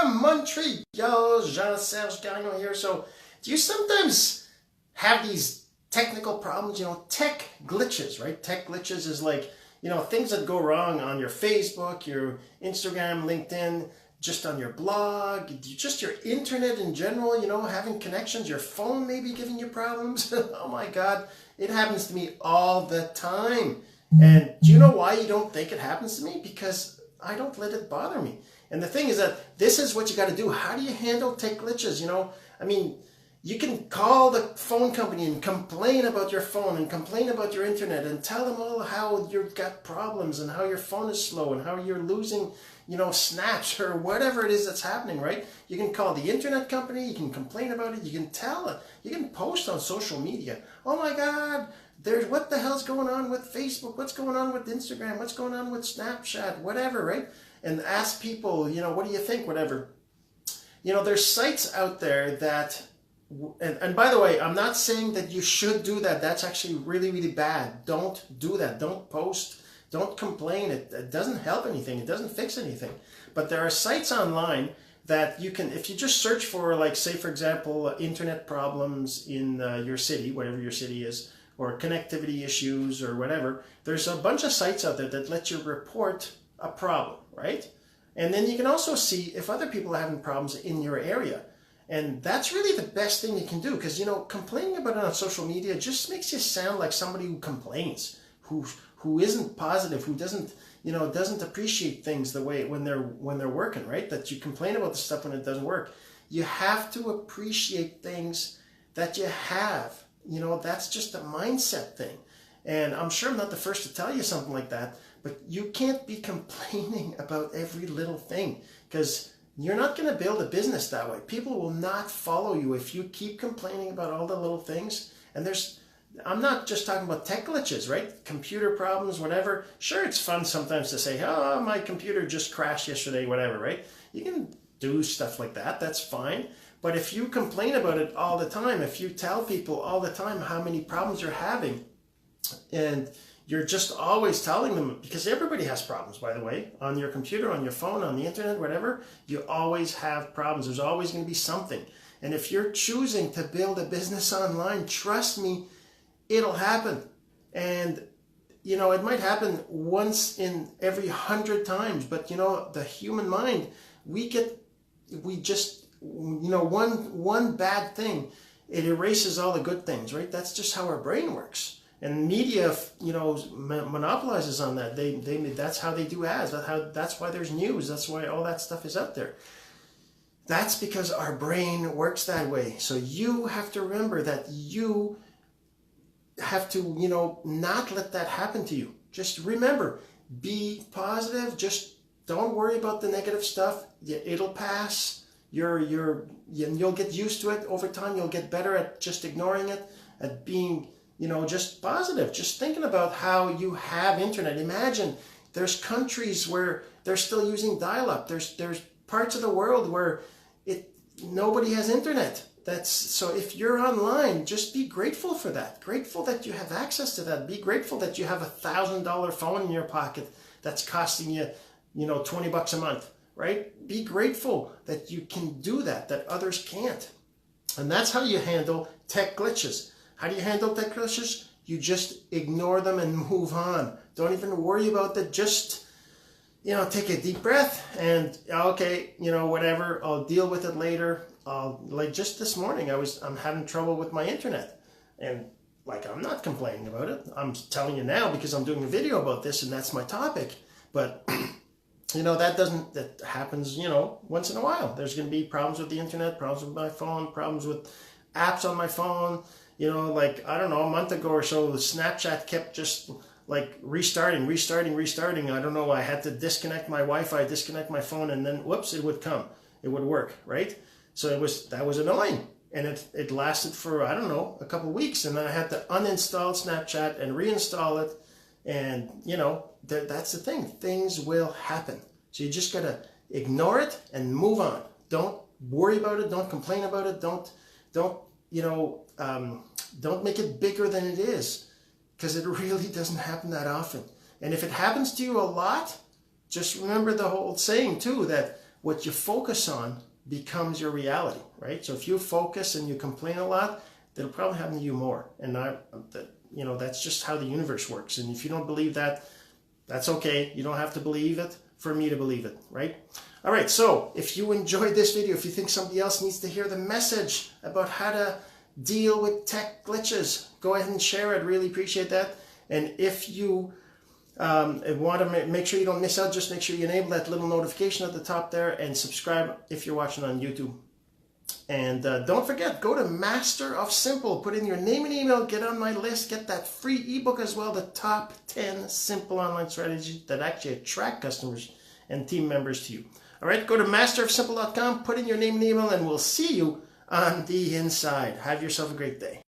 from Montreal, Jean-Serge Gagnon here. So, do you sometimes have these technical problems, tech glitches, right? Tech glitches is like, things that go wrong on your Facebook, your Instagram, LinkedIn, just on your blog, just your internet in general, having connections, your phone maybe giving you problems. Oh my God, it happens to me all the time. And do you know why you don't think it happens to me? Because I don't let it bother me. And the thing is that this is what you got to do. How do you handle tech glitches? You can call the phone company and complain about your phone and complain about your internet and tell them all how you've got problems and how your phone is slow and how you're losing, snaps or whatever it is that's happening, right? You can call the internet company, you can complain about it, you can tell it, you can post on social media. Oh my God, what the hell's going on with Facebook? What's going on with Instagram? What's going on with Snapchat? Whatever, right? And ask people, what do you think? Whatever. There's sites out there that, and by the way, I'm not saying that you should do that. That's actually really, really bad. Don't do that. Don't post. Don't complain. It doesn't help anything. It doesn't fix anything. But there are sites online that you can, if you just search for, like, say, for example, internet problems in your city, whatever your city is, or connectivity issues or whatever, there's a bunch of sites out there that let you report a problem, right? And then you can also see if other people are having problems in your area. And that's really the best thing you can do, because, complaining about it on social media just makes you sound like somebody who complains, who isn't positive, who doesn't appreciate things the way when they're working, right? That you complain about the stuff when it doesn't work. You have to appreciate things that you have. That's just a mindset thing. And I'm sure I'm not the first to tell you something like that, but you can't be complaining about every little thing, because you're not going to build a business that way. People will not follow you if you keep complaining about all the little things. And I'm not just talking about tech glitches, right? Computer problems, whatever. Sure, it's fun sometimes to say, oh, my computer just crashed yesterday, whatever, right? You can do stuff like that. That's fine. But if you complain about it all the time, if you tell people all the time how many problems you're having, and you're just always telling them, because everybody has problems, by the way, on your computer, on your phone, on the internet, whatever, you always have problems. There's always going to be something. And if you're choosing to build a business online, trust me, it'll happen. And, it might happen once in every 100 times, but, the human mind, one bad thing, it erases all the good things, right? That's just how our brain works. And media, monopolizes on that. That's how they do ads. That's why there's news. That's why all that stuff is out there. That's because our brain works that way. So you have to remember that you have to, not let that happen to you. Just remember, be positive. Just don't worry about the negative stuff. It'll pass. You'll get used to it over time. You'll get better at just ignoring it, at being just positive, just thinking about how you have internet. Imagine there's countries where they're still using dial-up. There's parts of the world where nobody has internet. So if you're online, just be grateful for that. Grateful that you have access to that. Be grateful that you have $1,000 phone in your pocket that's costing you, $20 a month, right? Be grateful that you can do that others can't. And that's how you handle tech glitches. How do you handle tech glitches? You just ignore them and move on. Don't even worry about it. Just, take a deep breath and, okay, whatever, I'll deal with it later. Like just this morning, I'm having trouble with my internet. And I'm not complaining about it. I'm telling you now because I'm doing a video about this and that's my topic. But, that happens, once in a while. There's going to be problems with the internet, problems with my phone, problems with apps on my phone. I don't know, a month ago or so, the Snapchat kept just restarting. I don't know, I had to disconnect my Wi-Fi, disconnect my phone, and then whoops, it would work, right? So that was annoying. And it lasted for, I don't know, a couple of weeks. And then I had to uninstall Snapchat and reinstall it. And, that's the thing. Things will happen. So you just got to ignore it and move on. Don't worry about it. Don't complain about it. Don't make it bigger than it is, because it really doesn't happen that often. And if it happens to you a lot, just remember the whole saying too, that what you focus on becomes your reality, right? So if you focus and you complain a lot, that'll probably happen to you more. And that's just how the universe works. And if you don't believe that, that's okay. You don't have to believe it for me to believe it, right? All right, so if you enjoyed this video, if you think somebody else needs to hear the message about how to deal with tech glitches, go ahead and share it. Really appreciate that. And if you want to make sure you don't miss out, just make sure you enable that little notification at the top there and subscribe if you're watching on YouTube. And don't forget, go to Master of Simple, put in your name and email, get on my list, get that free ebook as well, the top 10 simple online strategies that actually attract customers and team members to you. All right, go to masterofsimple.com, put in your name and email, and we'll see you on the inside. Have yourself a great day.